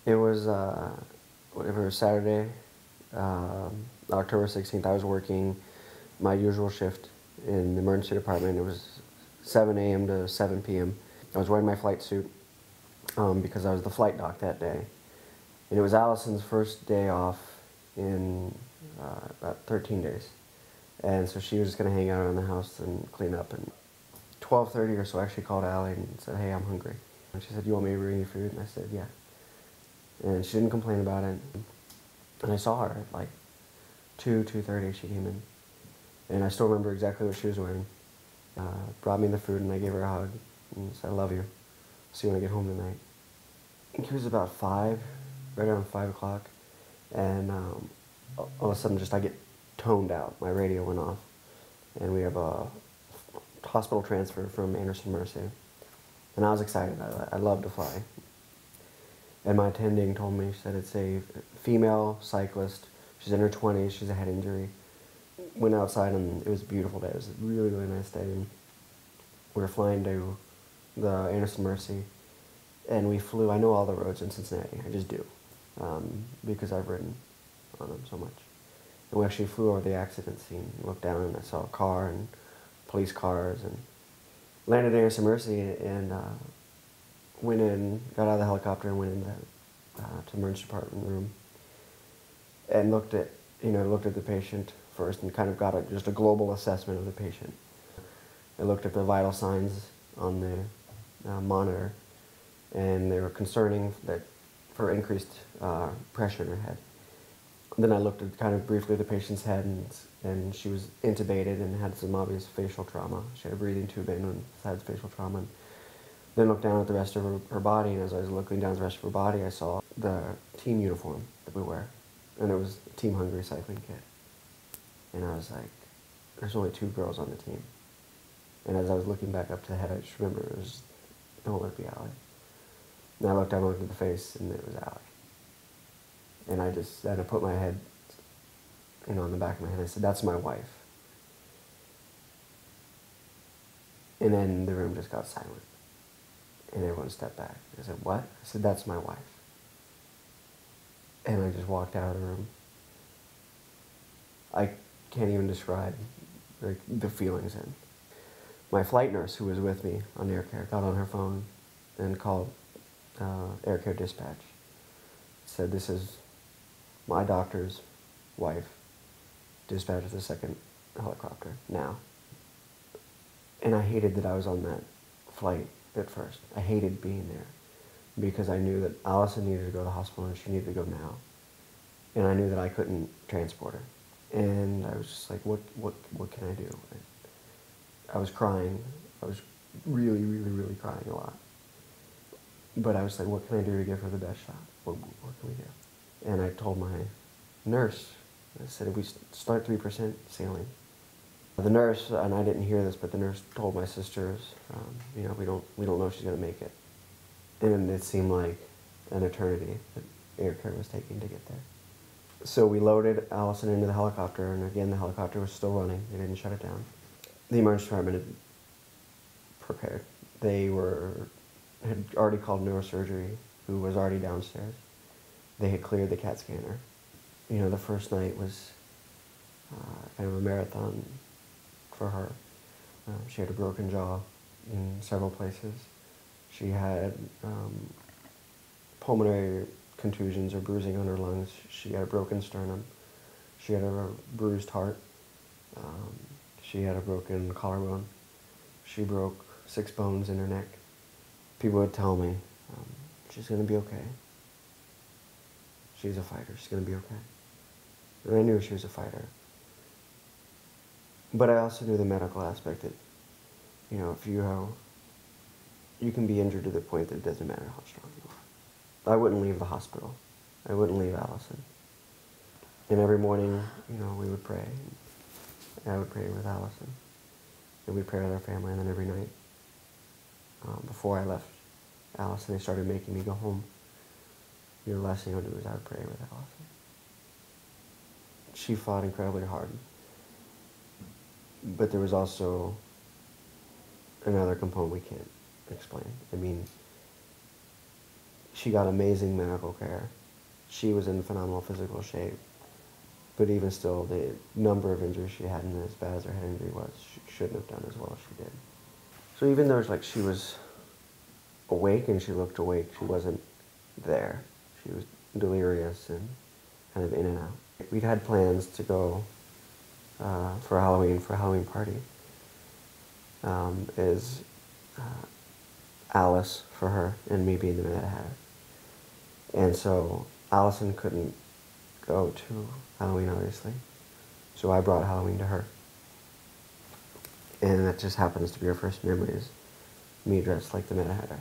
It was, whatever, Saturday, October 16th. I was working my usual shift in the emergency department. It was 7 a.m. to 7 p.m. I was wearing my flight suit because I was the flight doc that day. And it was Allison's first day off in about 13 days. And so she was just going to hang out around the house and clean up. And 12:30 or so, I actually called Allie and said, "Hey, I'm hungry." And she said, "You want me to bring you food?" And I said, "Yeah." And she didn't complain about it. And I saw her at like 2:30 she came in. And I still remember exactly what she was wearing. Brought me the food and I gave her a hug and said, "I love you. See you when I get home tonight." I think it was about 5, right around 5 o'clock. And all of a sudden I get toned out. My radio went off. And we have a hospital transfer from Anderson Mercy. And I was excited. I love to fly. And my attending told me, she said it's a female cyclist. She's in her 20s. She's a head injury. Went outside and it was a beautiful day. It was a really, really nice day. And we were flying to the Anderson Mercy. And we flew, I know all the roads in Cincinnati. I just do. Because I've ridden on them so much. And we actually flew over the accident scene. Looked down and I saw a car and police cars and landed at Anderson Mercy and went in, got out of the helicopter and went into to emergency department room and looked at the patient first and kind of got just a global assessment of the patient. I looked at the vital signs on the monitor, and they were concerning that for increased pressure in her head. Then I looked at kind of briefly at the patient's head, and she was intubated and had some obvious facial trauma. She had a breathing tube in and had facial trauma. And then looked down at the rest of her body, and as I was looking down at the rest of her body, I saw the team uniform that we wear. And it was Team Hungry cycling kit. And I was like, there's only 2 girls on the team. And as I was looking back up to the head, I just remember it was, don't let it be Allie. And I looked down, looked at the face, and it was Allie. And I put my head, on the back of my head. I said, "That's my wife." And then the room just got silent. And everyone stepped back. I said, "What?" I said, "That's my wife." And I just walked out of the room. I can't even describe the feelings in. My flight nurse, who was with me on air care, got on her phone and called air care dispatch. Said, "This is my doctor's wife. Dispatch the second helicopter now." And I hated that I was on that flight at first. I hated being there because I knew that Alison needed to go to the hospital and she needed to go now. And I knew that I couldn't transport her. And I was just like, what can I do? I was crying. I was really, really, really crying a lot. But I was like, what can I do to give her the best shot? What can we do? And I told my nurse, I said, if we start 3% sailing. The nurse, and I didn't hear this, but the nurse told my sisters, we don't know if she's going to make it. And it seemed like an eternity that air care was taking to get there. So we loaded Alison into the helicopter, and again, the helicopter was still running. They didn't shut it down. The emergency department had prepared. They had already called neurosurgery, who was already downstairs. They had cleared the CAT scanner. The first night was kind of a marathon for her. She had a broken jaw in several places. She had pulmonary contusions or bruising on her lungs. She had a broken sternum. She had a bruised heart. She had a broken collarbone. She broke 6 bones in her neck. People would tell me, she's going to be okay. She's a fighter. She's going to be okay. And I knew she was a fighter. But I also knew the medical aspect that, if you can be injured to the point that it doesn't matter how strong you are. I wouldn't leave the hospital. I wouldn't leave Alison. And every morning, we would pray. And I would pray with Alison. And we'd pray with our family. And then every night, before I left Alison, they started making me go home. The last thing I would do is I would pray with Alison. She fought incredibly hard. But there was also another component we can't explain. I mean, she got amazing medical care. She was in phenomenal physical shape. But even still, the number of injuries she had, and as bad as her head injury was, she shouldn't have done as well as she did. So even though like she was awake and she looked awake, she wasn't there. She was delirious and kind of in and out. We'd had plans to go for a Halloween party. Is Alice for her and me being the Mad Hatter. And so Alison couldn't go to Halloween, obviously. So I brought Halloween to her. And that just happens to be her first memory, is me dressed like the Mad Hatter.